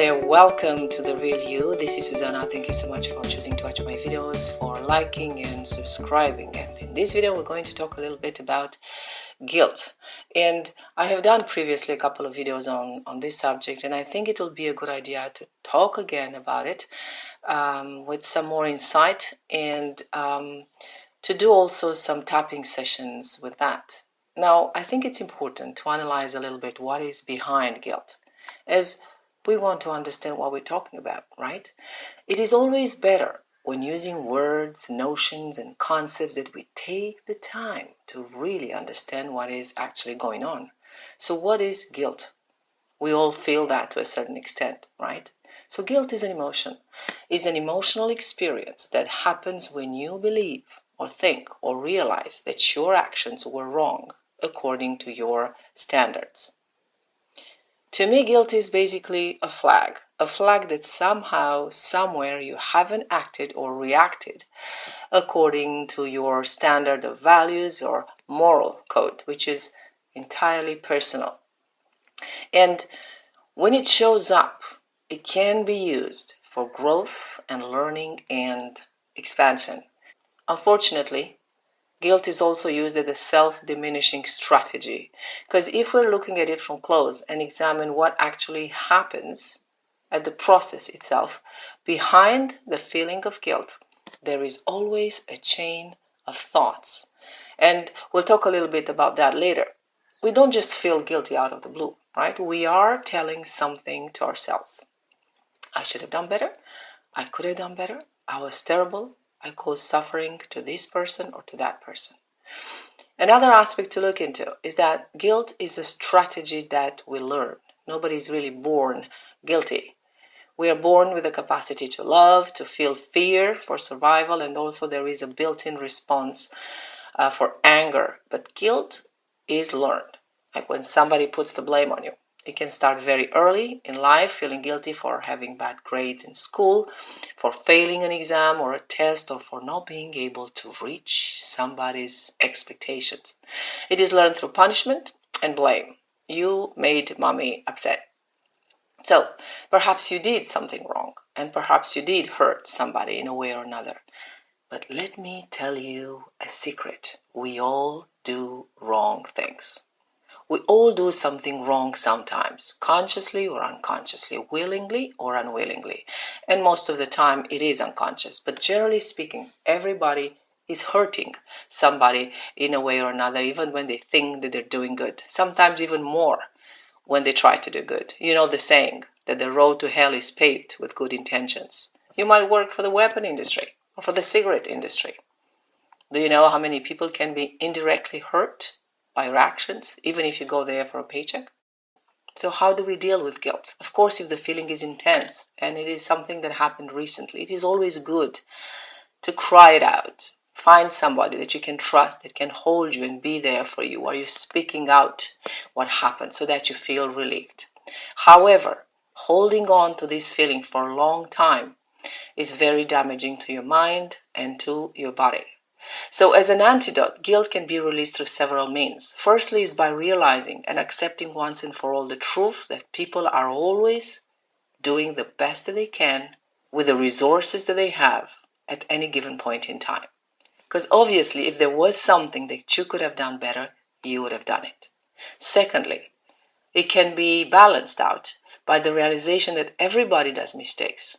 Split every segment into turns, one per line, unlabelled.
there, welcome to The Real You. This is Susanna. Thank you so much for choosing to watch my videos, for liking and subscribing. And in this video, we're going to talk a little bit about guilt. And I have done previously a couple of videos on this subject, and I think it will be a good idea to talk again about it with some more insight and to do also some tapping sessions with that. Now, I think it's important to analyze a little bit what is behind guilt, as we want to understand what we're talking about, right? It is always better when using words, notions, and concepts that we take the time to really understand what is actually going on. So what is guilt? We all feel that to a certain extent, right? So guilt is an emotion, is an emotional experience that happens when you believe or think or realize that your actions were wrong according to your standards. To me, guilt is basically a flag that somehow, somewhere you haven't acted or reacted according to your standard of values or moral code, which is entirely personal. And when it shows up, it can be used for growth and learning and expansion. Unfortunately, guilt is also used as a self-diminishing strategy, because if we're looking at it from close and examine what actually happens at the process itself, behind the feeling of guilt, there is always a chain of thoughts. And we'll talk a little bit about that later. We don't just feel guilty out of the blue, right? We are telling something to ourselves. I should have done better. I could have done better. I was terrible. I caused suffering to this person or to that person. Another aspect to look into is that guilt is a strategy that we learn. Nobody is really born guilty. We are born with the capacity to love, to feel fear for survival, and also there is a built-in response for anger. But guilt is learned, like when somebody puts the blame on you. It can start very early in life, feeling guilty for having bad grades in school, for failing an exam or a test, or for not being able to reach somebody's expectations. It is learned through punishment and blame. You made mommy upset. So perhaps you did something wrong, and perhaps you did hurt somebody in a way or another. But let me tell you a secret. We all do wrong things. We all do something wrong sometimes, consciously or unconsciously, willingly or unwillingly. And most of the time it is unconscious. But generally speaking, everybody is hurting somebody in a way or another, even when they think that they're doing good. Sometimes even more when they try to do good. You know the saying that the road to hell is paved with good intentions. You might work for the weapon industry or for the cigarette industry. Do you know how many people can be indirectly hurt by your actions, even if you go there for a paycheck? So how do we deal with guilt? Of course, if the feeling is intense and it is something that happened recently, it is always good to cry it out. Find somebody that you can trust, that can hold you and be there for you while you're speaking out what happened so that you feel relieved. However, holding on to this feeling for a long time is very damaging to your mind and to your body. So as an antidote, guilt can be released through several means. Firstly is by realizing and accepting once and for all the truth that people are always doing the best that they can with the resources that they have at any given point in time. Because obviously, if there was something that you could have done better, you would have done it. Secondly, it can be balanced out by the realization that everybody does mistakes.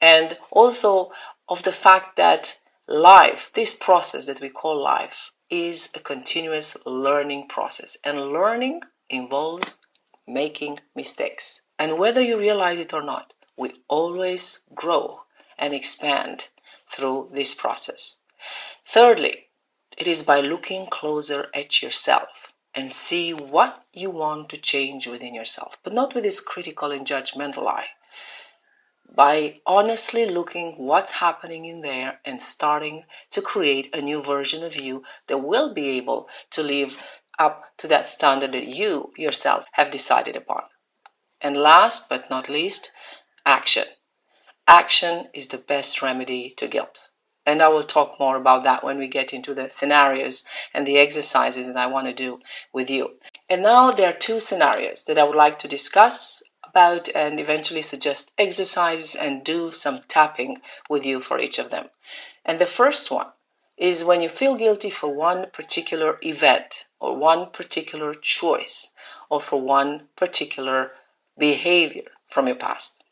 And also of the fact that life, this process that we call life, is a continuous learning process. And learning involves making mistakes. And whether you realize it or not, we always grow and expand through this process. Thirdly, it is by looking closer at yourself and see what you want to change within yourself, but not with this critical and judgmental eye. By honestly looking what's happening in there and starting to create a new version of you that will be able to live up to that standard that you yourself have decided upon. And last but not least, action. Action is the best remedy to guilt. And I will talk more about that when we get into the scenarios and the exercises that I want to do with you. And now there are two scenarios that I would like to discuss out and eventually suggest exercises and do some tapping with you for each of them. And the first one is when you feel guilty for one particular event or one particular choice or for one particular behavior from your past.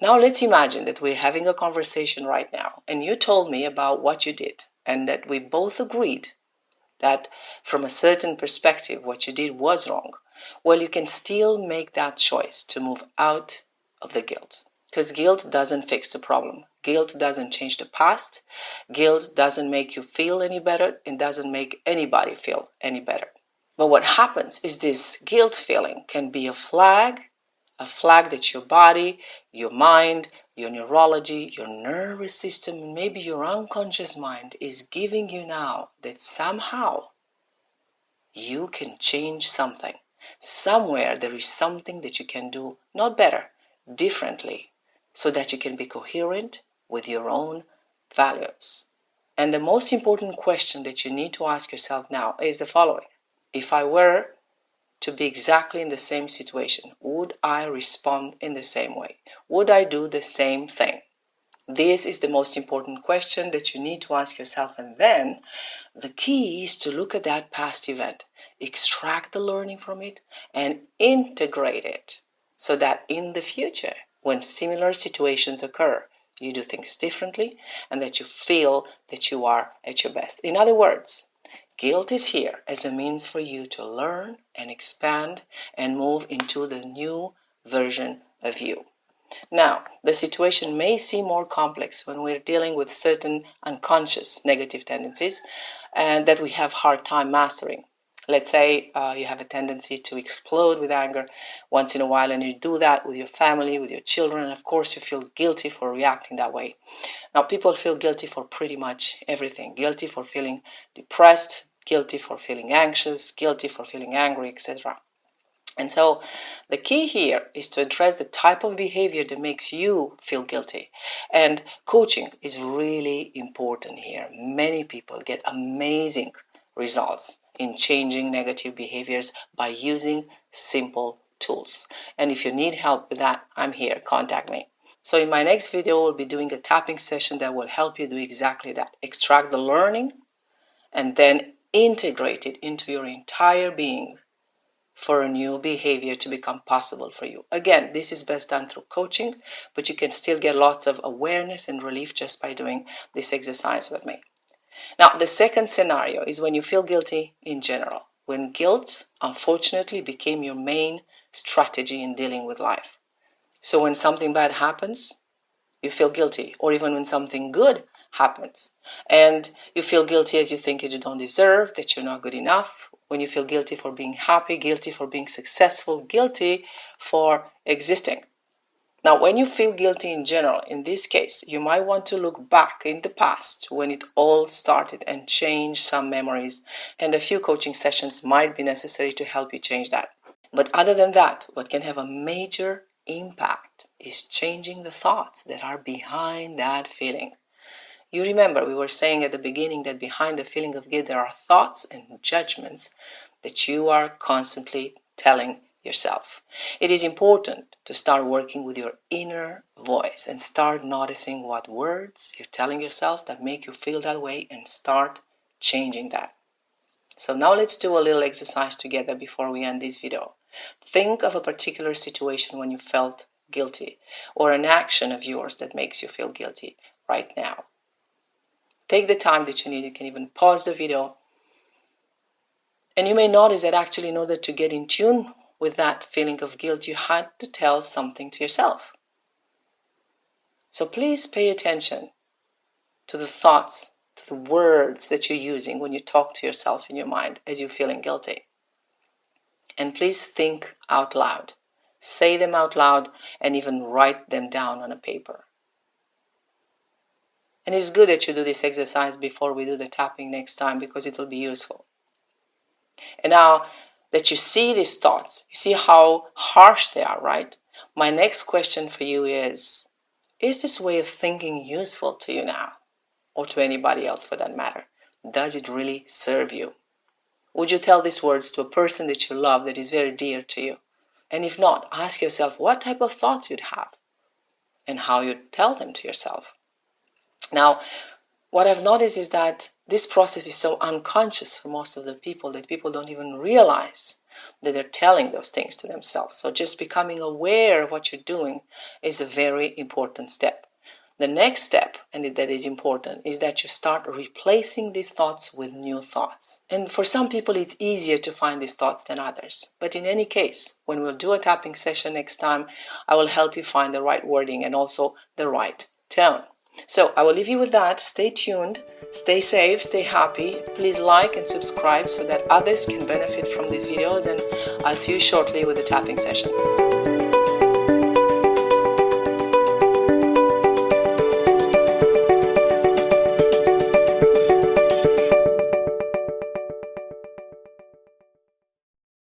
Now let's imagine that we're having a conversation right now and you told me about what you did and that we both agreed that from a certain perspective what you did was wrong. Well, you can still make that choice to move out of the guilt. Because guilt doesn't fix the problem. Guilt doesn't change the past. Guilt doesn't make you feel any better. It doesn't make anybody feel any better. But what happens is this guilt feeling can be a flag that your body, your mind, your neurology, your nervous system, and maybe your unconscious mind is giving you now that somehow you can change something. Somewhere there is something that you can do, not better, differently, so that you can be coherent with your own values. And the most important question that you need to ask yourself now is the following. If I were to be exactly in the same situation, would I respond in the same way? Would I do the same thing? This is the most important question that you need to ask yourself. And then the key is to look at that past event, extract the learning from it, and integrate it so that in the future, when similar situations occur, you do things differently and that you feel that you are at your best. In other words, guilt is here as a means for you to learn and expand and move into the new version of you. Now, the situation may seem more complex when we're dealing with certain unconscious negative tendencies and that we have hard time mastering. Let's say you have a tendency to explode with anger once in a while, and you do that with your family, with your children, and of course you feel guilty for reacting that way. Now, people feel guilty for pretty much everything. Guilty for feeling depressed, guilty for feeling anxious, guilty for feeling angry, etc. And so the key here is to address the type of behavior that makes you feel guilty. And coaching is really important here. Many people get amazing results in changing negative behaviors by using simple tools. And if you need help with that, I'm here. Contact me. So in my next video, we'll be doing a tapping session that will help you do exactly that. Extract the learning and then integrate it into your entire being for a new behavior to become possible for you. Again, this is best done through coaching, but you can still get lots of awareness and relief just by doing this exercise with me. Now, the second scenario is when you feel guilty in general, when guilt, unfortunately, became your main strategy in dealing with life. So when something bad happens, you feel guilty, or even when something good happens and you feel guilty as you think you don't deserve, that you're not good enough, when you feel guilty for being happy, guilty for being successful, guilty for existing. Now, when you feel guilty in general, in this case, you might want to look back in the past when it all started and change some memories, and a few coaching sessions might be necessary to help you change that. But other than that, what can have a major impact is changing the thoughts that are behind that feeling. You remember we were saying at the beginning that behind the feeling of guilt there are thoughts and judgments that you are constantly telling yourself. It is important to start working with your inner voice and start noticing what words you're telling yourself that make you feel that way and start changing that. So now let's do a little exercise together before we end this video. Think of a particular situation when you felt guilty or an action of yours that makes you feel guilty right now. Take the time that you need. You can even pause the video. And you may notice that actually in order to get in tune with that feeling of guilt, you had to tell something to yourself. So please pay attention to the thoughts, to the words that you're using when you talk to yourself in your mind as you're feeling guilty. And please think out loud. Say them out loud and even write them down on a paper. And it's good that you do this exercise before we do the tapping next time because it will be useful. And now that you see these thoughts, you see how harsh they are, right? My next question for you is this way of thinking useful to you now? Or to anybody else for that matter? Does it really serve you? Would you tell these words to a person that you love that is very dear to you? And if not, ask yourself what type of thoughts you'd have and how you'd tell them to yourself. Now, what I've noticed is that this process is so unconscious for most of the people that people don't even realize that they're telling those things to themselves. So just becoming aware of what you're doing is a very important step. The next step, and that is important, is that you start replacing these thoughts with new thoughts. And for some people, it's easier to find these thoughts than others. But in any case, when we'll do a tapping session next time, I will help you find the right wording and also the right tone. So I will leave you with that. Stay tuned, stay safe, stay happy. Please like and subscribe so that others can benefit from these videos, and I'll see you shortly with the tapping sessions.